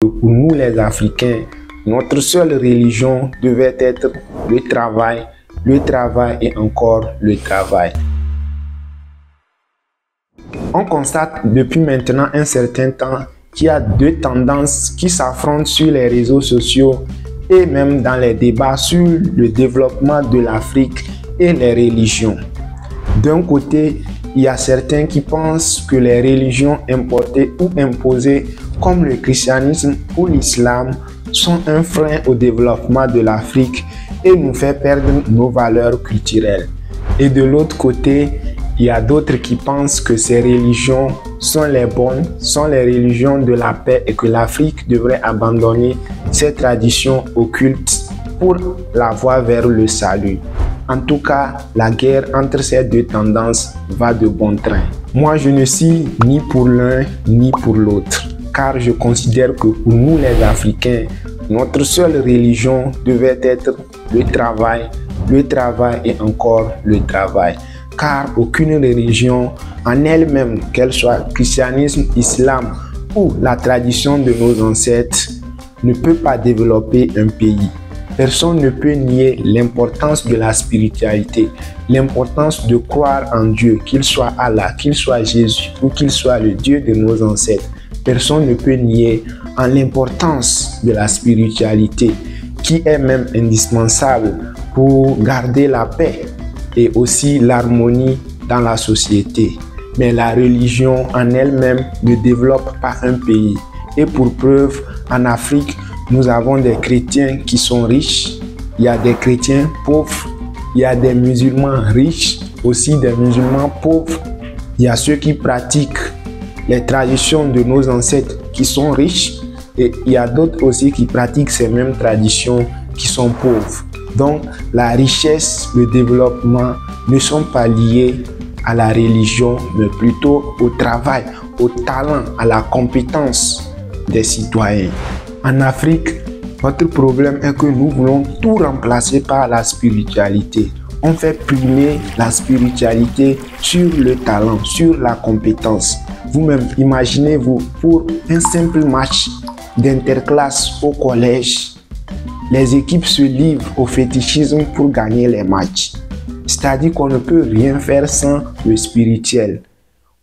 Pour nous les Africains, notre seule religion devait être le travail et encore le travail. On constate depuis maintenant un certain temps qu'il y a deux tendances qui s'affrontent sur les réseaux sociaux et même dans les débats sur le développement de l'Afrique et les religions. D'un côté, il y a certains qui pensent que les religions importées ou imposées comme le christianisme ou l'islam sont un frein au développement de l'Afrique et nous fait perdre nos valeurs culturelles. Et de l'autre côté, il y a d'autres qui pensent que ces religions sont les bonnes, sont les religions de la paix et que l'Afrique devrait abandonner ses traditions occultes pour la voie vers le salut. En tout cas, la guerre entre ces deux tendances va de bon train. Moi, je ne suis ni pour l'un ni pour l'autre, car je considère que pour nous les Africains, notre seule religion devait être le travail et encore le travail. Car aucune religion en elle-même, qu'elle soit christianisme, islam ou la tradition de nos ancêtres, ne peut pas développer un pays. Personne ne peut nier l'importance de la spiritualité, l'importance de croire en Dieu, qu'il soit Allah, qu'il soit Jésus ou qu'il soit le Dieu de nos ancêtres. Personne ne peut nier l'importance de la spiritualité qui est même indispensable pour garder la paix et aussi l'harmonie dans la société. Mais la religion en elle-même ne développe pas un pays. Et pour preuve, en Afrique, nous avons des chrétiens qui sont riches, il y a des chrétiens pauvres, il y a des musulmans riches, aussi des musulmans pauvres, il y a ceux qui pratiquent les traditions de nos ancêtres qui sont riches et il y a d'autres aussi qui pratiquent ces mêmes traditions qui sont pauvres. Donc la richesse, le développement ne sont pas liés à la religion, mais plutôt au travail, au talent, à la compétence des citoyens. En Afrique, notre problème est que nous voulons tout remplacer par la spiritualité. On fait primer la spiritualité sur le talent, sur la compétence. Vous-même, imaginez-vous, pour un simple match d'interclasse au collège, les équipes se livrent au fétichisme pour gagner les matchs. C'est-à-dire qu'on ne peut rien faire sans le spirituel.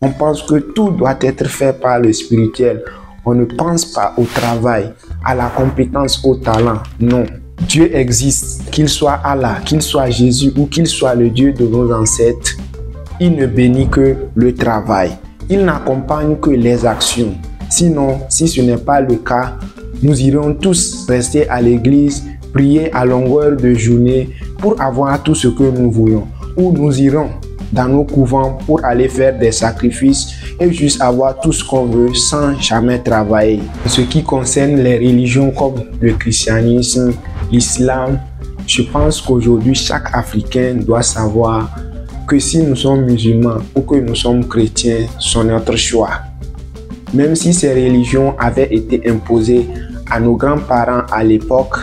On pense que tout doit être fait par le spirituel. On ne pense pas au travail, à la compétence, au talent. Non. Dieu existe, qu'il soit Allah, qu'il soit Jésus ou qu'il soit le Dieu de nos ancêtres. Il ne bénit que le travail. Il n'accompagne que les actions. Sinon, si ce n'est pas le cas, nous irons tous rester à l'église, prier à longueur de journée pour avoir tout ce que nous voulons. Ou nous irons dans nos couvents pour aller faire des sacrifices et juste avoir tout ce qu'on veut sans jamais travailler. En ce qui concerne les religions comme le christianisme, l'islam, je pense qu'aujourd'hui chaque Africain doit savoir que si nous sommes musulmans ou que nous sommes chrétiens, c'est notre choix. Même si ces religions avaient été imposées à nos grands-parents à l'époque,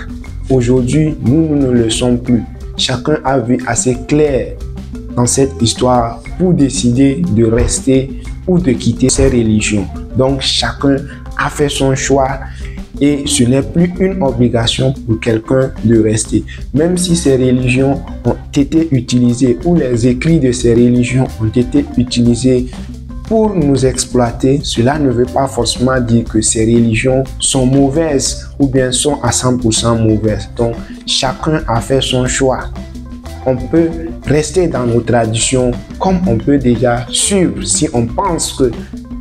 aujourd'hui, nous ne le sommes plus. Chacun a vu assez clair dans cette histoire pour décider de rester ou de quitter ces religions. Donc, chacun a fait son choix et ce n'est plus une obligation pour quelqu'un de rester. Même si ces religions ont été utilisées ou les écrits de ces religions ont été utilisés pour nous exploiter, cela ne veut pas forcément dire que ces religions sont mauvaises ou bien sont à 100% mauvaises. Donc, chacun a fait son choix. On peut rester dans nos traditions comme on peut déjà suivre si on pense que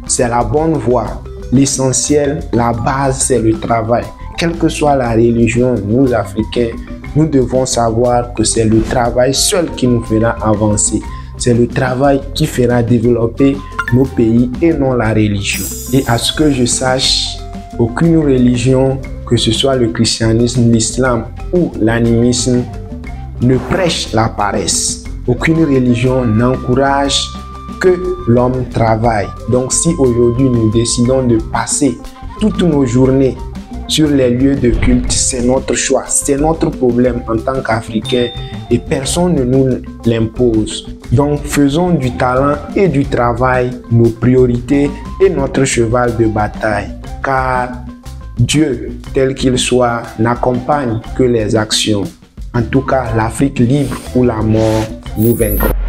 c'est la bonne voie. L'essentiel, la base, c'est le travail. Quelle que soit la religion, nous Africains, nous devons savoir que c'est le travail seul qui nous fera avancer. C'est le travail qui fera développer nos pays et non la religion. Et à ce que je sache, aucune religion, que ce soit le christianisme, l'islam ou l'animisme, ne prêche la paresse. Aucune religion n'encourage que l'homme travaille. Donc si aujourd'hui nous décidons de passer toutes nos journées sur les lieux de culte, c'est notre choix, c'est notre problème en tant qu'Africains et personne ne nous l'impose. Donc faisons du talent et du travail nos priorités et notre cheval de bataille, car Dieu, tel qu'il soit, n'accompagne que les actions. En tout cas, l'Afrique libre ou la mort, nous vaincrons.